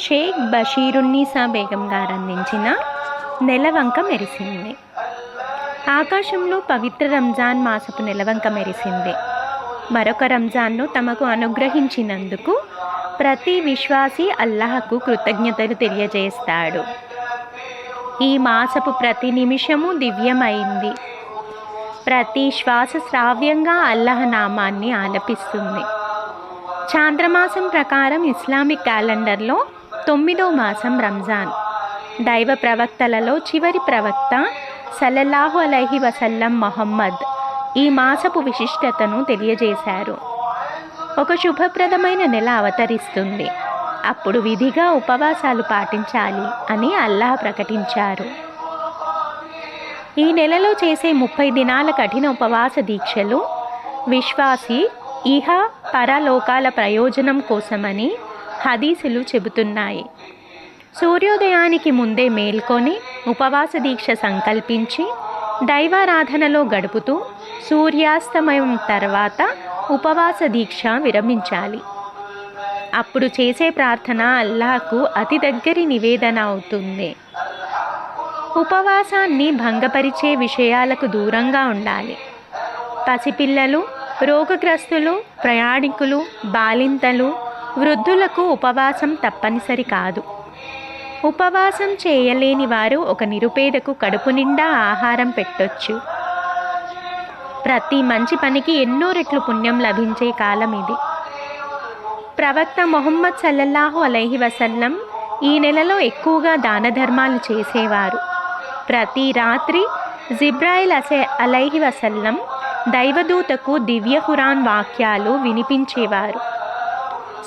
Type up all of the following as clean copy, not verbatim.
షేక్ బషీరున్నీసా బేగం గారు అందించిన నెలవంక మెరిసింది. ఆకాశంలో పవిత్ర రంజాన్ మాసపు నెలవంక మెరిసింది. మరొక రంజాన్ను తమకు అనుగ్రహించినందుకు ప్రతి విశ్వాసీ అల్లాహకు కృతజ్ఞతలు తెలియజేస్తాడు. ఈ మాసపు ప్రతి నిమిషము దివ్యమైంది. ప్రతి శ్వాస శ్రావ్యంగా అల్లాహ్ నామాన్ని ఆలపిస్తుంది. చాంద్రమాసం ప్రకారం ఇస్లామిక్ క్యాలెండర్లో 9వ మాసం రంజాన్. దైవ ప్రవక్తలలో చివరి ప్రవక్త సల్లల్లాహు అలైహి వసల్లం మొహమ్మద్ ఈ మాసపు విశిష్టతను తెలియజేశారు. ఒక శుభప్రదమైన నెల అవతరిస్తుంది, అప్పుడు విధిగా ఉపవాసాలు పాటించాలి అని అల్లాహ్ ప్రకటించారు. ఈ నెలలో చేసే 30 దినాల కఠిన ఉపవాస దీక్షలు విశ్వాసి ఇహ పరలోకాల ప్రయోజనం కోసమని హదీసులు చెబుతున్నాయి. సూర్యోదయానికి ముందే మేల్కొని ఉపవాస దీక్ష సంకల్పించి దైవారాధనలో గడుపుతూ సూర్యాస్తమయం తర్వాత ఉపవాస దీక్ష విరమించాలి. అప్పుడు చేసే ప్రార్థన అల్లాహ్కు అతి దగ్గరి నివేదన అవుతుంది. ఉపవాసాన్ని భంగపరిచే విషయాలకు దూరంగా ఉండాలి. పసిపిల్లలు, రోగగ్రస్తులు, ప్రయాణికులు, బాలింతలు, వృద్ధులకు ఉపవాసం తప్పనిసరి కాదు. ఉపవాసం చేయలేని వారు ఒక నిరుపేదకు కడుపు నిండా ఆహారం పెట్టొచ్చు. ప్రతి మంచి పనికి ఎన్నో రెట్లు పుణ్యం లభించే కాలం ఇది. ప్రవక్త మొహమ్మద్ సల్లల్లాహు అలైహి వసల్లం ఈ నెలలో ఎక్కువగా దాన ధర్మాలు చేసేవారు. ప్రతి రాత్రి జిబ్రాయిల్ అలైహి వసల్లం దైవదూతకు దివ్య ఖురాన్ వాక్యాలు వినిపించేవారు.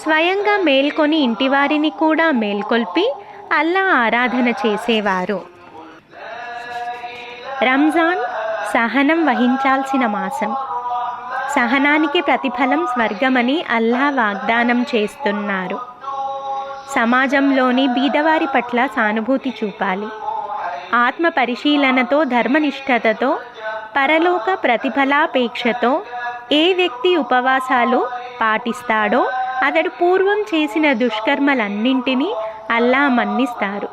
స్వయంగా మేల్కొని ఇంటివారిని కూడా మేల్కొల్పి అల్లాహ్ ఆరాధన చేసేవారు. రంజాన్ సహనం వహించాల్సిన మాసం. సహనానికి ప్రతిఫలం స్వర్గమని అల్లాహ్ వాగ్దానం చేస్తున్నారు. సమాజంలోని బీదవారి పట్ల సానుభూతి చూపాలి. ఆత్మ పరిశీలనతో, ధర్మనిష్ఠతతో, పరలోక ప్రతిఫలాపేక్షతో ఏ వ్యక్తి ఉపవాసాలు పాటిస్తాడో అతడు పూర్వం చేసిన దుష్కర్మలన్నింటినీ అల్లాహ్ మన్నిస్తారు.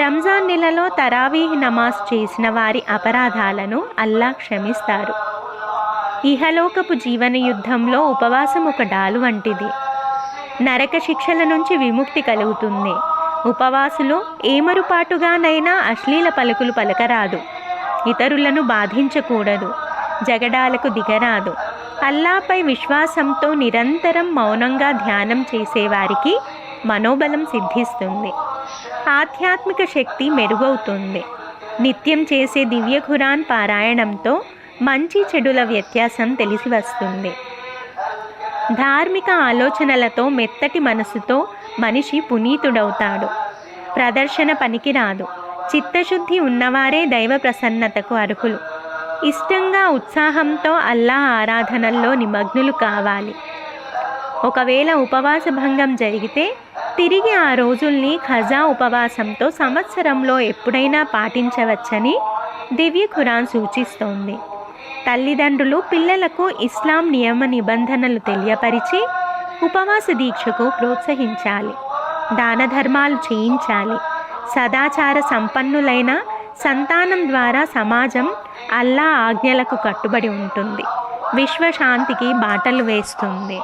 రంజాన్ నెలలో తరావీహ్ నమాజ్ చేసిన వారి అపరాధాలను అల్లాహ్ క్షమిస్తారు. ఇహలోకపు జీవన యుద్ధంలో ఉపవాసం ఒక డాలు వంటిది. నరక శిక్షల నుంచి విముక్తి కలుగుతుంది. ఉపవాసులు ఏమరుపాటుగానైనా అశ్లీల పలుకులు పలకరాదు. ఇతరులను బాధించకూడదు. జగడాలకు దిగరాదు. అల్లాహ్పై విశ్వాసంతో నిరంతరం మౌనంగా ధ్యానం చేసేవారికి మనోబలం సిద్ధిస్తుంది. ఆధ్యాత్మిక శక్తి మెరుగవుతుంది. నిత్యం చేసే దివ్య ఖురాన్ పారాయణంతో మంచి చెడుల వ్యత్యాసం తెలిసి వస్తుంది. ధార్మిక ఆలోచనలతో, మెత్తటి మనసుతో మనిషి పునీతుడవుతాడు. ప్రదర్శన పనికిరాదు. చిత్తశుద్ధి ఉన్నవారే దైవ ప్రసన్నతకు అర్హులు. ఇష్టంగా, ఉత్సాహంతో అల్లాహ్ ఆరాధనల్లో నిమగ్నులు కావాలి. ఒకవేళ ఉపవాస భంగం జరిగితే తిరిగి ఆ రోజుల్ని ఖజా ఉపవాసంతో సంవత్సరంలో ఎప్పుడైనా పాటించవచ్చని దివ్య ఖురాన్ సూచిస్తోంది. తల్లిదండ్రులు పిల్లలకు ఇస్లాం నియమ నిబంధనలు తెలియపరిచి ఉపవాస దీక్షకు ప్రోత్సహించాలి. దాన ధర్మాలు చేయించాలి. సదాచార సంపన్నులైన సంతానం ద్వారా సమాజం అల్లాహ్ ఆజ్ఞలకు కట్టుబడి ఉంటుంది. విశ్వశాంతికి బాటలు వేస్తుంది.